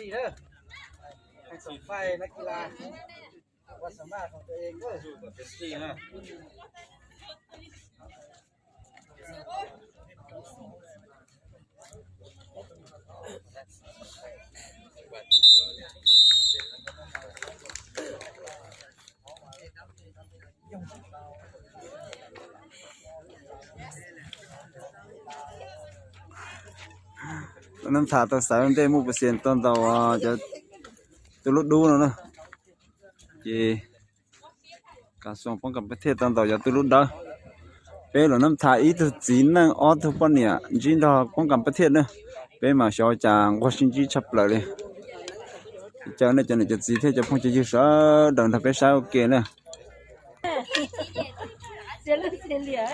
ซี่เด้อให้ส่งไฟนักกีฬาว่าสามารถของตัวเองเด้อสู้กับเต็มที่นะน้ำถาตัวสายมันได้มุกเปอร์เซ็นต์ตอนต่อจะลดดูนะการส่งป้องกันประเทศตอนต่อจะลดได้เป็นหรือน้ำถาอีตัวจีนนั่งออทุปเนี่ยจีนต่อป้องกันประเทศนะเป็นมาชอจางวอชิงตันชับเลยเจ้าเนี่ยจะจีเทจะพ้องจะยืดซ้อดังถ้าไปซ้ายโอเคนะ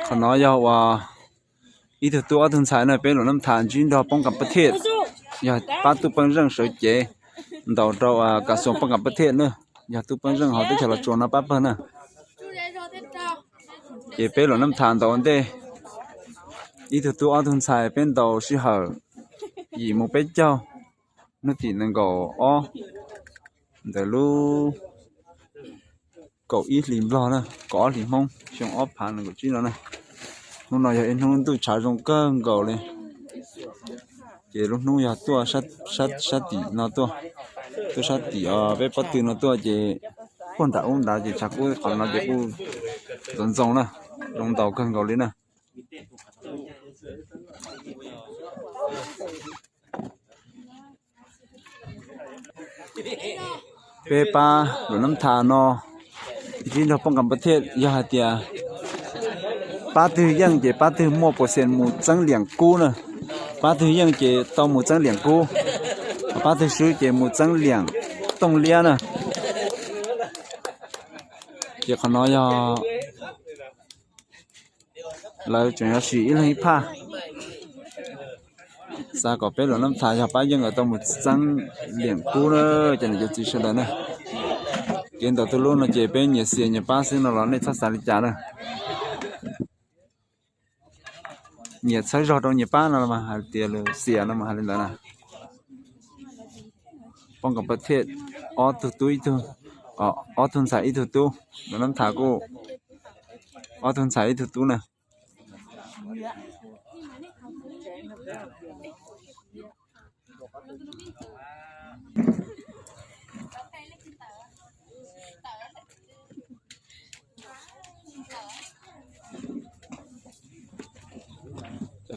ขน้อยว่าอีตัวทุนสายเนี่ยเป็นหรือน้ำถาจีนต่อป้องกันประเทศอย่าป้าตุปังเรื่องเสียเจดาวเราการส่งป้องกันประเทศเนอะอย่าตุปังเรื่องเขาได้ฉลาดจวนนะป้าเพิ่นนะเจเป็นหรือน้ำถาตัวนี้อีตัวทุนสายเป็นดาวสิหาอีโมเป็นเจ้านึกถึงนั่งก็อ๋อเดี๋ยวลูก็อีหลิมรอนะก็หลิมมองช่วงอ๋อผ่านก็จีนแล้วนะนู่นน่ะเห็นนู่นตู้ชาจงเกิ้งก็เลยเจลูกนู่นอย่าตัวชัดตีนะตัวชัดตีไปปัดตีนะตัวเจคนตาอุ้มตาเจชักอุ้ยคนเราเจอุ้ยจงนะลงเตาเกิ้งก็เลยนะเปปาหรือน้ำทานอที่เราป้องกันประเทศยาเตียป้าตือยังเจป้าตือมั่ว%หมู่จังเหลียงกู้นะป้าตือยังเจต่อหมู่จังเหลียงกู้ป้าตือซื้อเจหมู่จังเหลียงต้องเลียนะเจขน้อยเราจง要洗一人一帕ซาก็เป็นหรือน้ำทาชาป้ายังต่อหมู่จังเหลียงกู้นะจะนี่จะจีเสดนะเกณฑ์ต่อตัวลูกนะเจเป็นเนี่ยเสียเนี่ยป้าซึ่งเราในทัศนจานะเนี่ยใช้รอตรงเนี่ยป้านั่นมาหาเตียเลยเสียนั่นมาหาเล่นแล้วนะป้องกันประเทศออตุ้ยตัวออทุนสายอีตุ้แล้วน้ำถากูออทุนสายอีตุ้นะ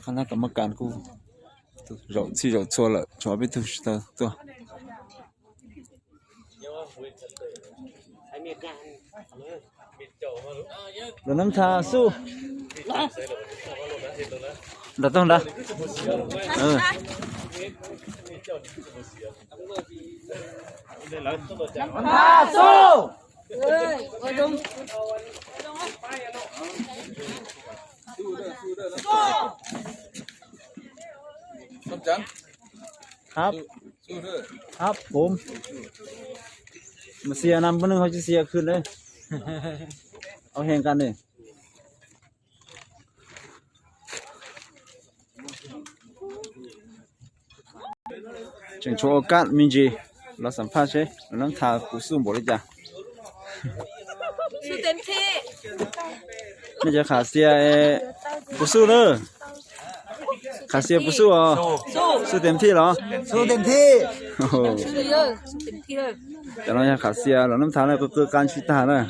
คณะกรรมการกูเรา错了准备都是的对แล้วน้ำชาสู้เราต้องได้น้ำชาสู้ครับครับผมมาเสียนำคนนึงเขาจะเสียขึ้นเลยเอาแห่งกันเลยจึงโชว์โอกาสมินจีเราสัมภาษณ์ใช่น้องทาผู้สู้บริจาคสู้เต็มที่ไม่จะขาเสียผู้สู้เลยขาเสียผู้สู้อ๋อสู้เต็มที่เหรอสู้เต็มที่สู้เยอะสู้เต็มที่เลยแต่เราอยากขาเสียเราน้ำทาเนี่ยก็คือการชิตาเนี่ย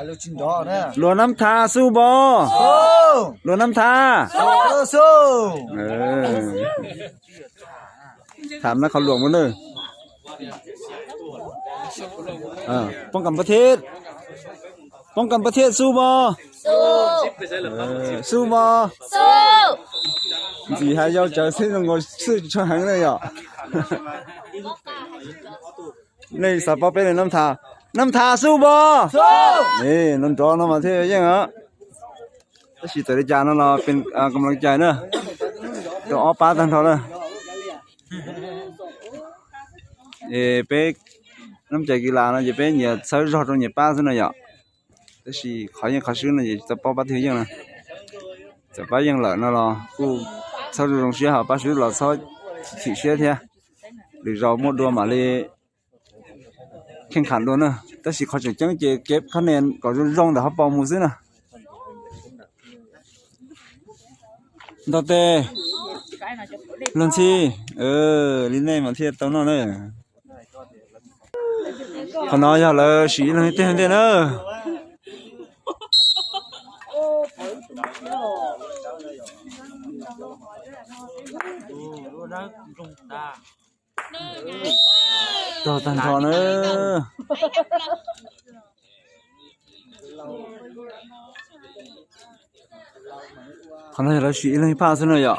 เราจินดอเนี่ยหลวงน้ำทาสู้บ่หลวงน้ำทาสู้ถามนะเขาหลวงมั้งเลยป้องกันประเทศสู้บ่สู้บ่你还要讲这种我是穿行的呀那啥宝贝的น้ำทาสู้บ่นี่น้ำจอน้ำมาเที่ยวยังฮะถ้าสิตัวจานเราเป็นกำลังใจเนอะเดี๋ยวอ้อป้าทันเขาเลยไปน้ำใจกีฬานะจะเป็นเนี่ยใช้รถตรงเนี่ยป้าซะหน่อยอ่ะแต่สิเขายังเขาซื้อเนี่ยจะป้าเที่ยวยังนะจะป้ายังเหลือนะรอกูsau đó đồng chí họ bác sĩ là sau thị xe thế หรื รือเราหมดดัวมาเลยแข่งขันด้วยนะแต่สิเขาจะจังเก็บคะแนนก็ลงแต่เขาปอมูซื้อนะดอกเตลันชีลินเน่มาเทียบตอนนั้นเลยเขาน้อยอย่าเลยสีเลยเต้นเต้นเนอะต่อตันทอเนอะเขาน้อยอย่าเลยสีเลยพาซะหน่อยอ่ะ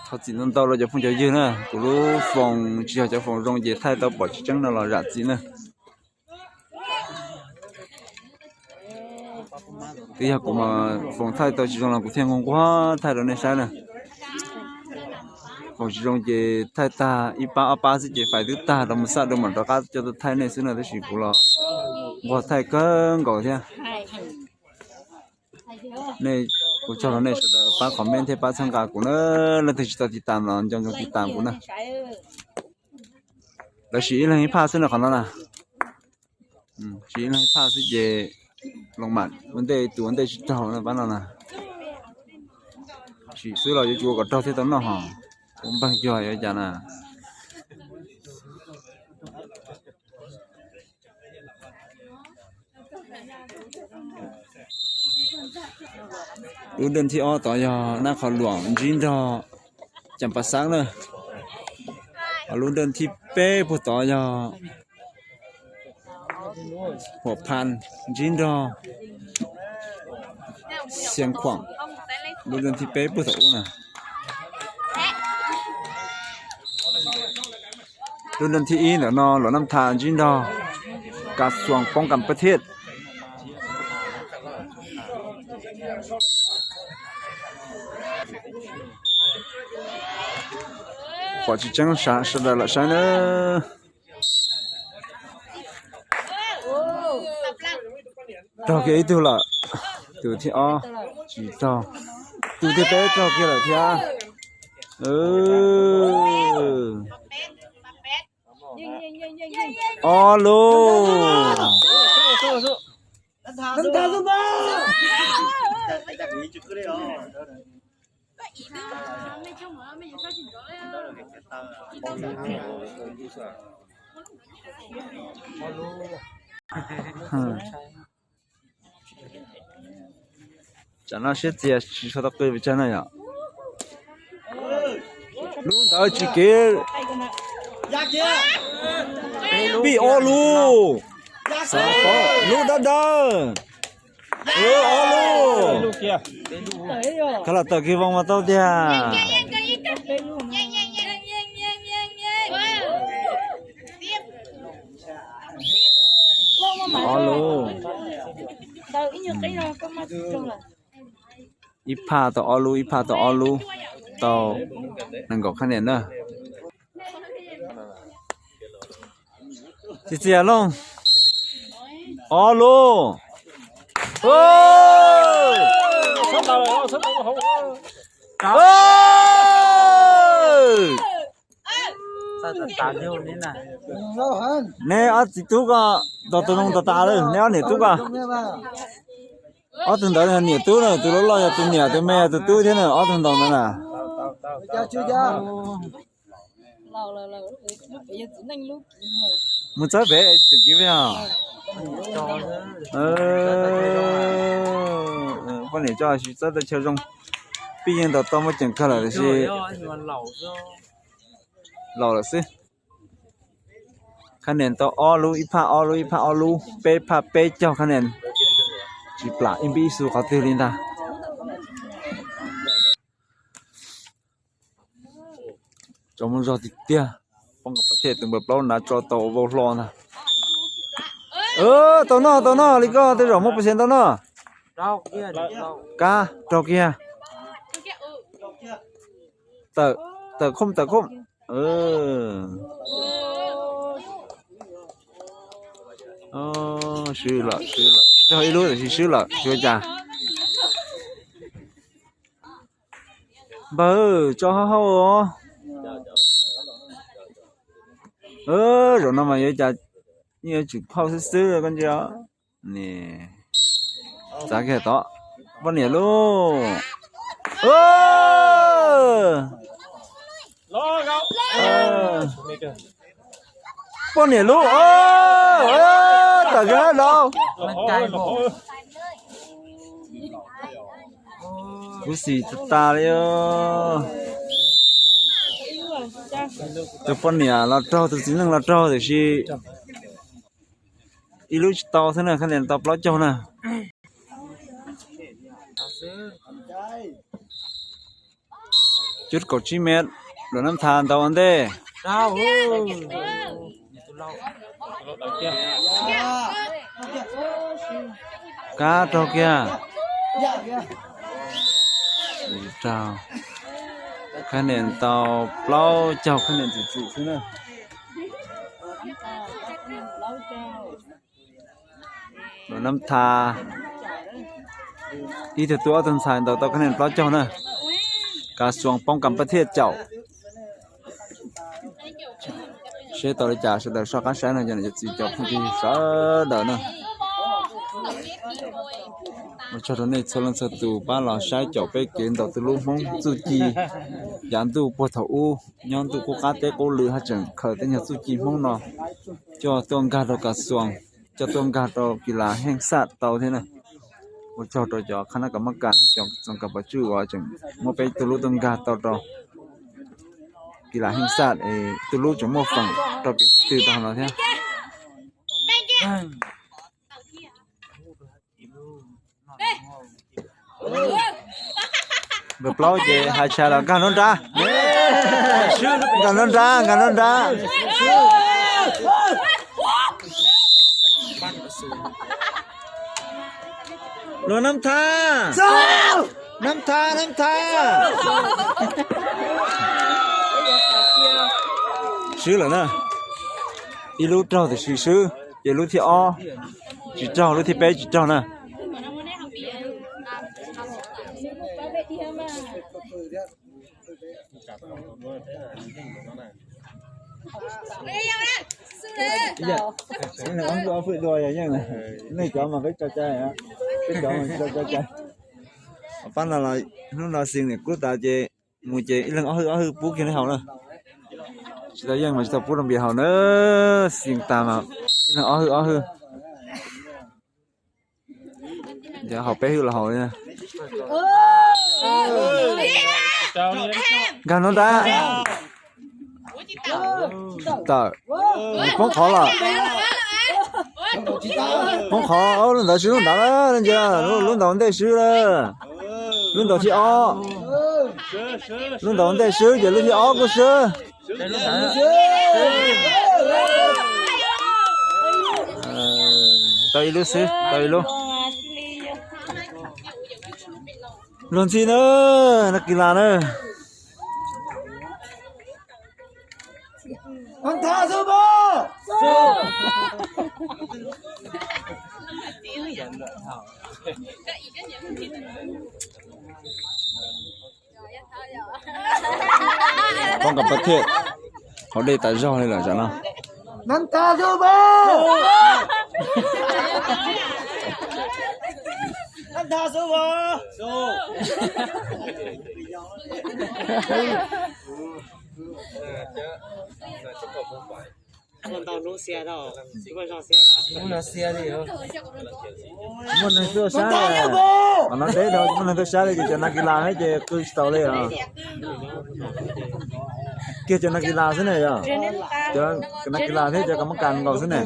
เขา只能到了就碰着热呢，不如风只要叫风容易太到保持正了热机呢。对呀，我们风太到其中了，古天空刮太到那山了。风其中也太大，一般180节快都大，เรา杀เรามันเราก็จะ太那是那的辛苦了。我太更高天。ในกูชอบในสุดป้าคอมเมนต์ที่ป้าสังกัดกูเนอะแล้วที่จะติดตามเราจังติดตามกูนะแล้วชีอะไรพาซึ่งเราขนาดน่ะชีอะไรพาซึ่งเจลงมาวันเดย์ตัววันเดย์ชิดเท่านะบ้านเรานะชีซื้อเราจะจูกับเท่าที่ต้นน่ะฮะผมบังจ่อยจ้ะนะรู้เดินที่อ้อต่อยอหน้าขอหลวงจินดอจำปาสักเนอะรู้เดินที่เป้ผู้ต่อยอหัวพันจินดอเสียงขวางรู้เดินที่เป้ผู้ต่อน่ะรู้เดินที่อีเหรอนอหลวงน้ำทานจินดอกระทรวงป้องกันประเทศ我去整啥是的了啥呢？到给一头了，头天啊，知道，头天白到给了天，哦喽，能打什么？讲那些节其实都可以讲那样。路到几个？比奥路，啥个？路到到。路，看了到给往我到的。Alo. Ipa to Olu. Tao nang có khả năng nữa. Chị chị luôn. Alo. Ôi! Sắp đầu không. Ôi! Nè ở chị tú có tao nông tao ta đấy nè nè tú có ở từng đó nè tú này tú lo cho tú nè tú mẹ tú thế này ở từng đó nè một trái bé chừng kia à con này cho chị rất là chơi rong毕竟到到么整课了是老了是คะแนนต่อออลูอีพาออลูเปพาเปเจ้าคะแนนจีปลาอิมบีสูเขาตื่นลินดาจอมรอติเตียป้องกับประเทศตึงแบบเราหน้าจอโตโวลอนะตัวนอลิก็ได้รอ1% ตัวนอดอกเกียกาดอกเกียเตคม是了，最后一路就是输了，学家。不，做好哦。rồi nó mà vậy chả như chụp phao sứ rồi con chưa nè giá cái đó bao nhiêu luôn bao nhiêu luôn tao cái đâu cái gì ta đấy cho bao nhiêu là trâu tôi chỉ là trâu thì chỉ ít lúc tao thế này khả năng tao bao trâu nè chút cổ chi mét rồi năm thàn tao ăn đây Rau. cá trâu kia trâu khả năng tao bao trâu khả năng chỉ chủ thế này rồi năm thà đi từตัวต้นสายต่อคะแนนปลอเจ้านะกระทรวงป้องกันประเทศเจ้าเชื่อต่อเลยจ่าเสด็จสกัดใช้นะจะจะจีจบที่สาเดินนะมาชดนี้ชนสตูบ้านเราใช้เจ้าไปเกินต่อตัวลูกมงสุจียันตัวปวดท้องย้อนตัวกูกัดเตะกูลือหาจังเคยแต่ยังสุจีมงเนาะจ่อตัวการเรากระทรวงจะตัวการเรากีฬาแห่งชาติเต่าเท่านั้นว่าเจ้าตัวจ่อคณะกรรมการที่จังจังกับประชุมว่าจังมาไปตัวลูกตัวการเต่าเรากีฬาแห่งชาติตัวลูกจะมาฟังต่อไปตื่นตาเราเท่าเดี๋ยวเปล่าจะหาชาละกันนั่นจ้ากันนั่นจ้ากันนั่นจ้าโดนน้ำท่าน้ำท่าน้ำท่าซื้อเหรอนะอีลูกเจ้าแต่ซื้ออย่าลูกที่อ้อจีเจ้าลูกที่เป๊ะจีเจ้านะcái này ông có phụ đôi vậy nhá này cho mà cái cho trai á cái cho mà cho trai pan là nó là xin này cứ ta chơi mua chơi lần ở hư bút kia nó hậu nữa chỉ là dân mà chỉ bút làm việc hậu nữa xin ta mà lần ở hư giờ học bé hư là hậu nha gan nó đã tờ bóng khó là bóng khó luôn đầu xíu luôn đó lên chưa luôn đầu đây xíu rồi luôn đầu thì o luôn đầu đây xíu giờ luôn thì o có xíu tay luôn xíu tay luôn luôn gì nữa nó kỳ lạ nữa Anh tha sư bố. con gặp bất thiện họ đây tại do hay là chả nào Anh tha sư bố. Anh tha sư bố. Con tao nấu xe đâu, chỉ có cho xe đó. Muốn là xe đi hả? muốn này tôi sáng rồi mà nó đấy đâu muốn này tôi sáng đi cho nó kỳ lạ hết chứ cứ tàu đây à kia cho nó kỳ lạ thế này à cho nó kỳ lạ thế cho cái mắc càng vào thế này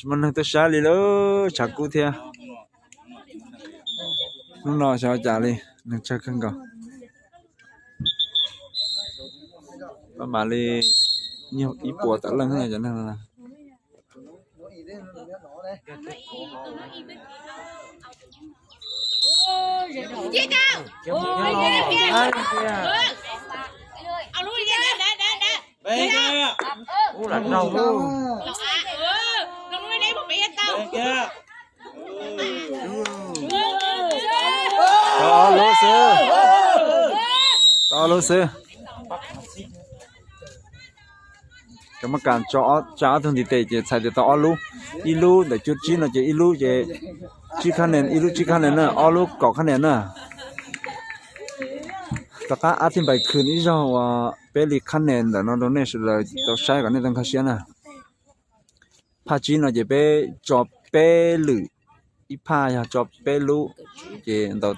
muốn này tôi sáng đi đó chả cú theo lúc nào sao trả đi nó chắc không có mà đi nhiều ý của tao lần này cho nên là Chị cao. Ôi, kia. Ông nuôi kia nè. Bên kia. ô là đầu luôn Lộc à. Lộc nuôi đây một bị tao. Bên kia. to lô sư to lô sư กรรมการจ้าทุนที่เตจะใส่ต่ออลูอีลูแต่จุดจีนจะอีลูจะจีคะแนนอีลูจีคะแนนน่ะอลูกคะแนนน่ะตะกะอธิบายคืนอีจ้าว่าเป็นลิคะแนนแต่เนาะตรงนี้是了都ใช้กันในทางคาเซียน่ะพาจีนจะไปจอบเปลืออีพาอย่าจอบเปลูจะต่อ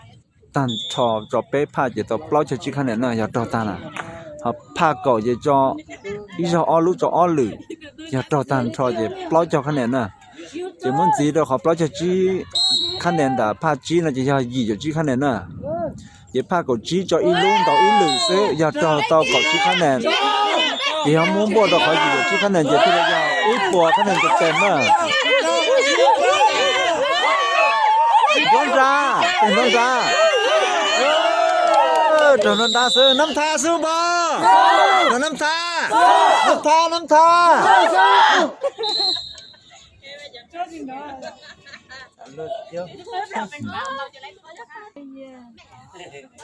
ตันชอจอบเปพาจะต่อปล่อยจะจีคะแนนน่ะอย่าต่อตันน่ะพาก่อจะจออีจ้าอลูจออลืออย่าต่อตันชอจะปล่อยจะคะแนนน่ะจะมันจี的เขาปล่อยจะจีคะแนน的พาจีน่ะจะ要以就จีคะแนนน่ะ也怕狗鸡叫一笼到一笼色，要找到狗鸡看呢。也要摸摸到好几个鸡看呢，就这个要一波看呢就ต็ม了。装啥？装啥？整那大声，น้ำท่าสู้บ่น้ำท่า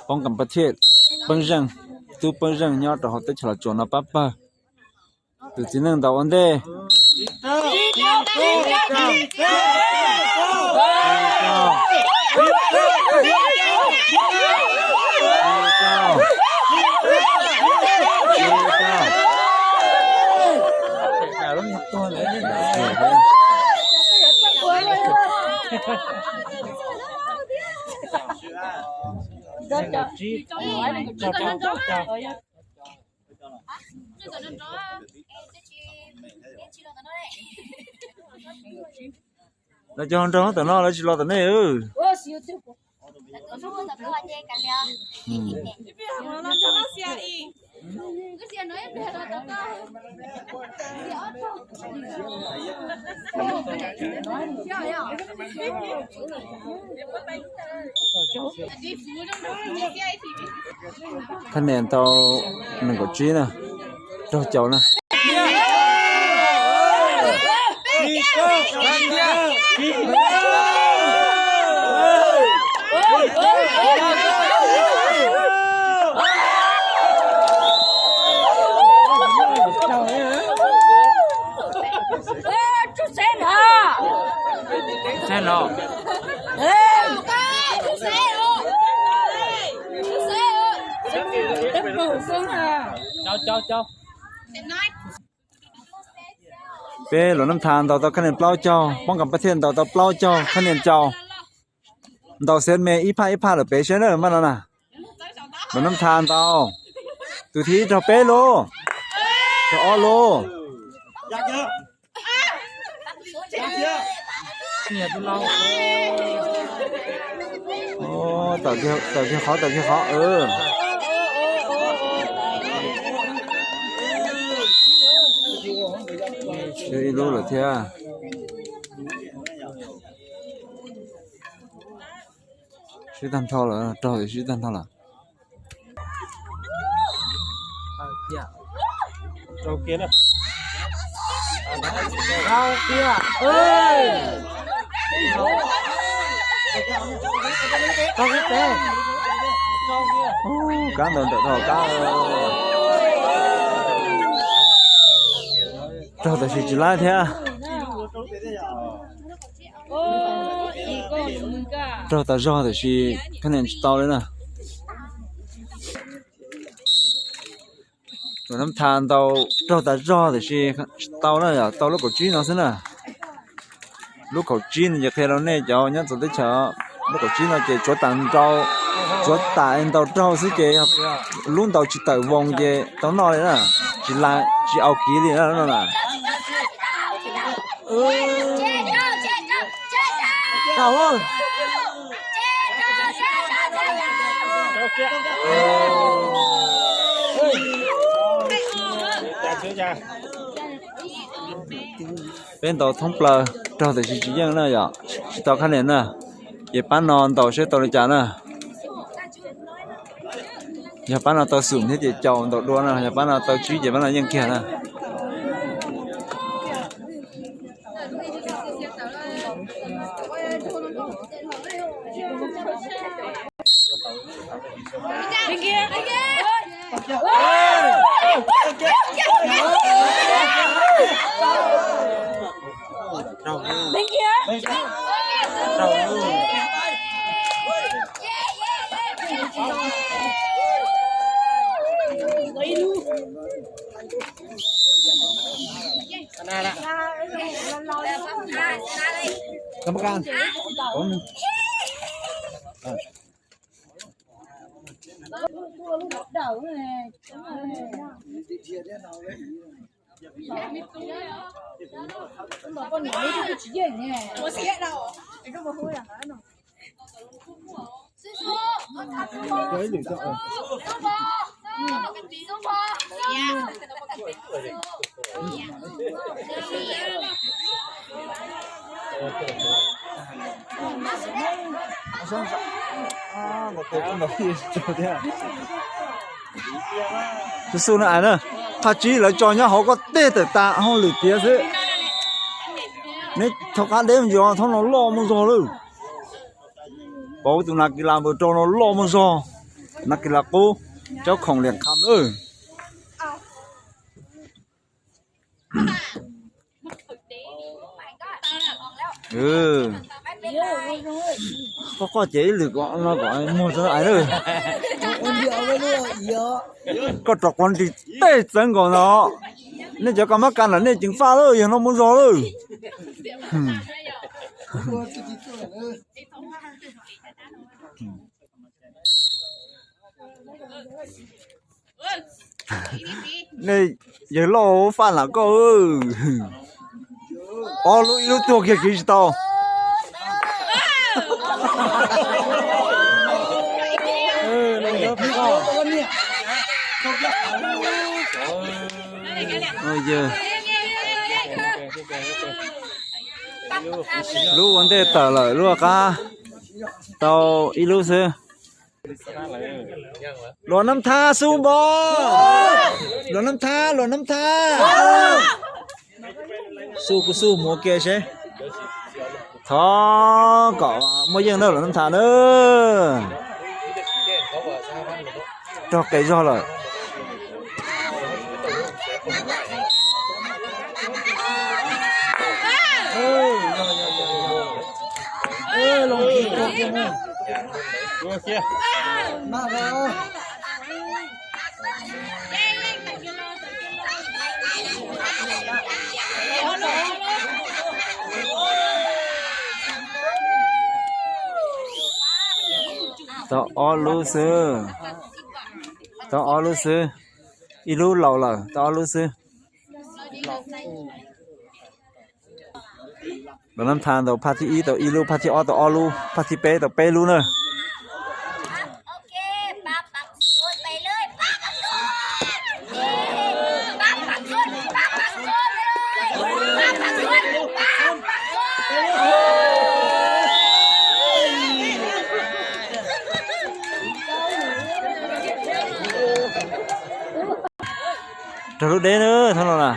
ป้องกันประเทศเปิ้งจังตู้เปิ้งจังยอดเขาจะฉลาดโจรนะปั๊บป้าตู้ที่นั่งดาวอันเด้เราจะห้องแต่นอกเราจะรอแต่เนี่ยคะแนนต่อ1กว่าจีนะเราเจ้านะเป้หลวงน้ำทานต่อคะแนนเปล่าเจ้าป้องกันประเทศต่อเปล่าเจ้าคะแนนเจ้าต่อเซนเมอีพาหรือเป้เชนเนอร์มันแล้วนะหลวงน้ำทานต่อตัวที่ต่อเป้โลต่ออโลอยากเยอะเนี่ยตัวเราโอ้ต่อที่เขา一路了天谁单超了找的谁单超了找给了干等干找的是几来天找的是可能到了呢我们谈到找的是到了呀到了个鸡那是呢lúc cầu chín giờ khi đó này cho nhớ tụi chờ lúc cầu chín là chỉ cho tặng trâu cho tặng tàu trâu xí chị luôn tàu chỉ tàu vòng chị tàu nói đấy nè chỉ ao kỹ đi đó nè Chào ơi bên tàu thông plờ tàu thì chỉ riêng nữa vậy tàu khăn nền nè vậy bán non tàu sẽ tàu để trả nè vậy bán non tàu sủng thế thì chầu tàu đua nè vậy bán non tàu chí vậy bán non nhân kia nè bên kia กรรมการผม 我写了。有一女的我可以看到一昨天这是那呢他只来找人好个带的单然后里边是你他看点就他那老么说了bảo tụi nó kia làm bữa trâu nó lo mà sao nó kia là cô cháu không liền khám nữa có chế được gọi nó gọi mua cho ai nữa có trọc con thì tê chân của nó nên cho con mắt can là nên chứng pha rồi nó muốn gió rồi này giờ lo phan là cô lúc tua kia kỹ tao giờ lúc vấn đề tờ lợi lúc cả tao ít lúc xưa lò năm tha su bò lò năm tha su mua kia chứ thọ có mấy dân đâu lò năm tha nữa cho cái do rồi tao all lose ilu lâu là tao all loseเราน้ำทานต่อพาที่อีต่ออีลูพาที่ออต่อออลูพาที่เป้ต่อเป้ลูเนอะโอเคปั๊บปักสุดไปเลยปั๊บปักสุดปั๊บปักสุดปั๊บปักสุดเลยปั๊บปักสุดปั๊บปักสุดจะรู้ได้เนอะท่านน่ะ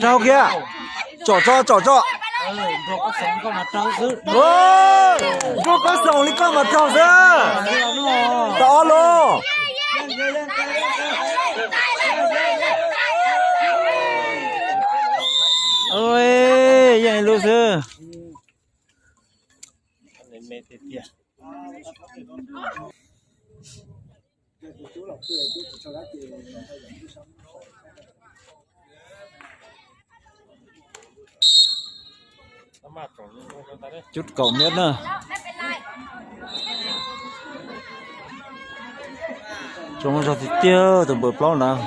trâu kia trò rồi có sống con mặt trâu chứ rồi có sống đi con mặt trâu chứ to luôn ôi vậy luôn chứ chút cầu miết nữa chúng nó thì tiêu từ bờ plon nào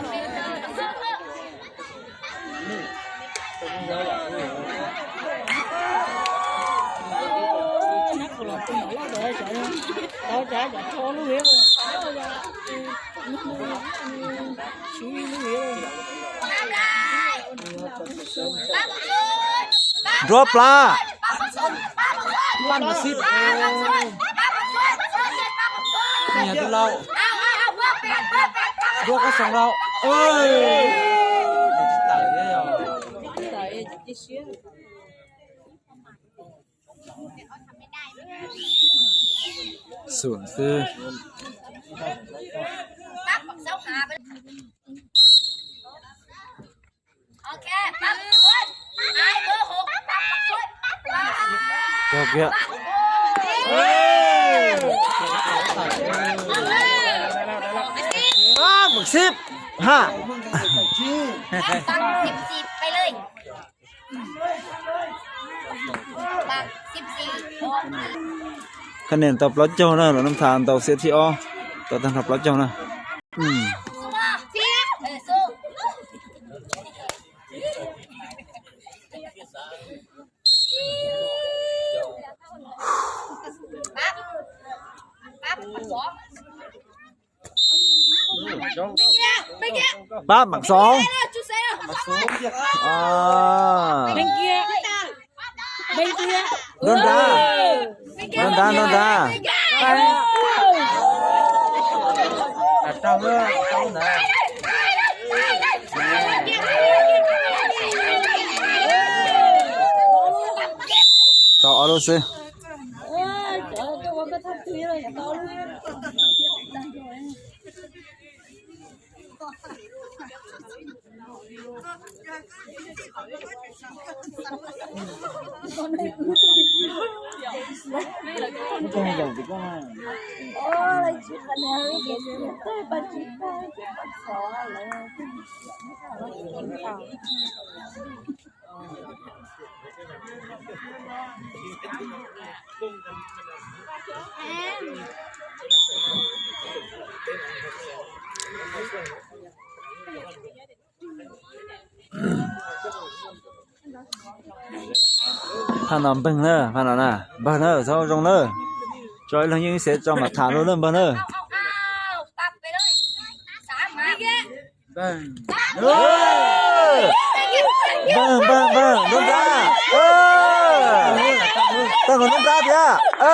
drop la lăn mà xít nhà tôi lâu drop có sống đâu ơi sườn sư okปั๊บสุดไอ้เบอร์6ปั๊บสุด cho kia 15 ปัก14ไปเลยปัก14 คะแนนตอบรับเจ้านะหรือน้ำทานตอบเสียที่อ้อตอบทางตอบรับเจ้านะสู้เสียสู้ปั๊บสองปั๊บหมัก2จุดเซลอ่า bên kiaโดนตาต่อเอาเลยสิท่านนำเบิ่งเนอะท่านน่ะเบิ่งเนอะเจ้าจงเนอะจอยลงยิงเสร็จจอมาถามรู้เรื่องเบิ่งเนอะปับไปเลย3มาเบิ่งโดนตาตั้งคนโดนตาเด้อ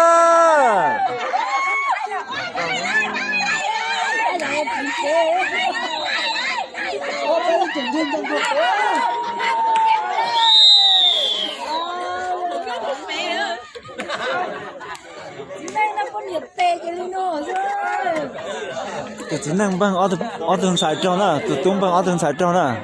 只能帮奥登彩妆了，就东帮奥登彩妆了。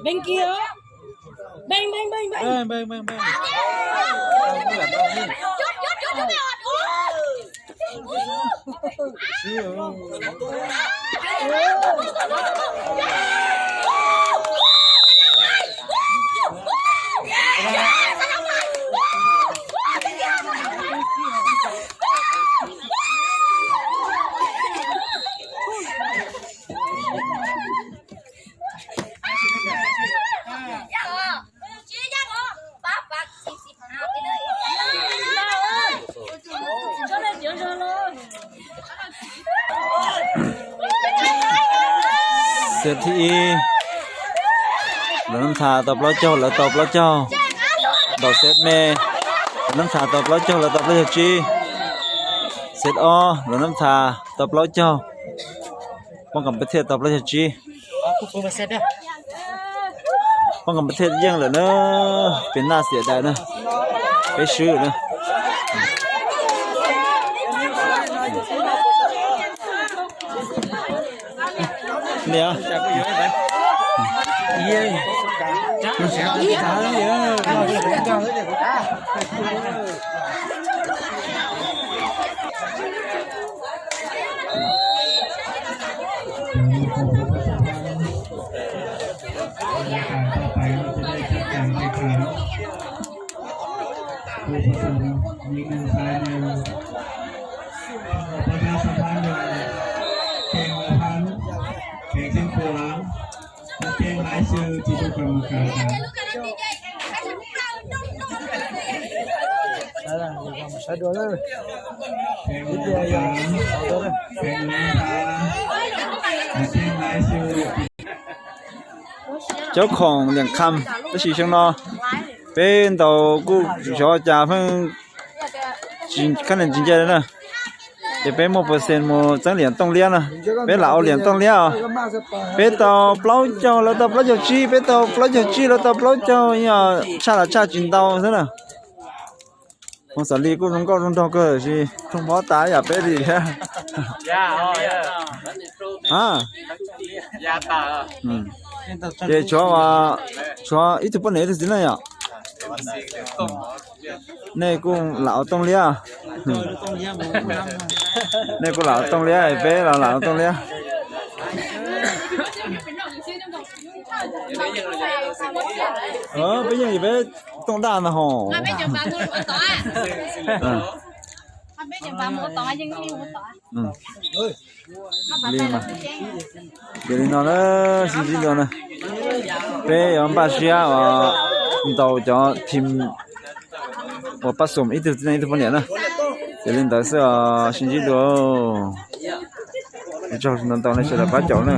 bên kia bangเสร็จที่แล้วน้ำชาตอบแล้วเจ้าแล้วตอบแล้วเจ้าดอกเซตเมน้ำชาตอบแล้วเจ้าแล้วตอบแล้วจีเซตอ้อแล้วน้ำชาตอบแล้วเจ้าป้องกันประเทศตอบแล้วจีป้องกันประเทศยังเหรอเนอะเป็นหน้าเสียดายนะไปซื้อนะเนี่ยจับไปเยอะไหมเยี่ยมจับเยอะ ต่อไปเราจะได้จัดการแข่งขันผู้ผสมหญิง1ชาย1ประชาสัมพันธ์แข่งละพันแข่งเส้นขวางและแข่งรายชื่อที่ผู้กรรมการแข่งละแข่งละ3แข่งละ5แข่งรายชื่อ เจ้าของเลี้ยงคำไปสิช่างเนาะเป็นตอกูชอจาเพิ่งจินคันนั้นจริงใจเลยนะจะเป็น1%หมดจังเหรียญต้องเลี้ยงนะเป็นเหล่าเหรียญต้องเลี้ยงเป็นตอเปล่าเจ้าแล้วตอเปล่าเจ้าจี้เป็นตอเปล่าเจ้าจี้แล้วตอเปล่าเจ้าเนี่ยชาละชาจินเตาซะนะผมสาลีกูต้องก็ต้องก็สิต้องบ่ตายอย่าไปดิฮะ Ya, oh ya. Ya ta. 예, 좋아, 이트 번에 이트 지나야. 네, 공 lão tông lia. 네, 공 lão tông lia, bé là lão tông lia. Bây giờ thì bé tông đàn là hổ. Bây giờ bà mua một tỏi à? Bây giờ bà mua tỏi nhưng liêu một tỏi. Liêu mà. Để nó nó xin rồi nè. Bé ông bà xia ở đầu cho team 我把手一直在一直不连了，这领导是星期六，你就是能到那些了把脚呢。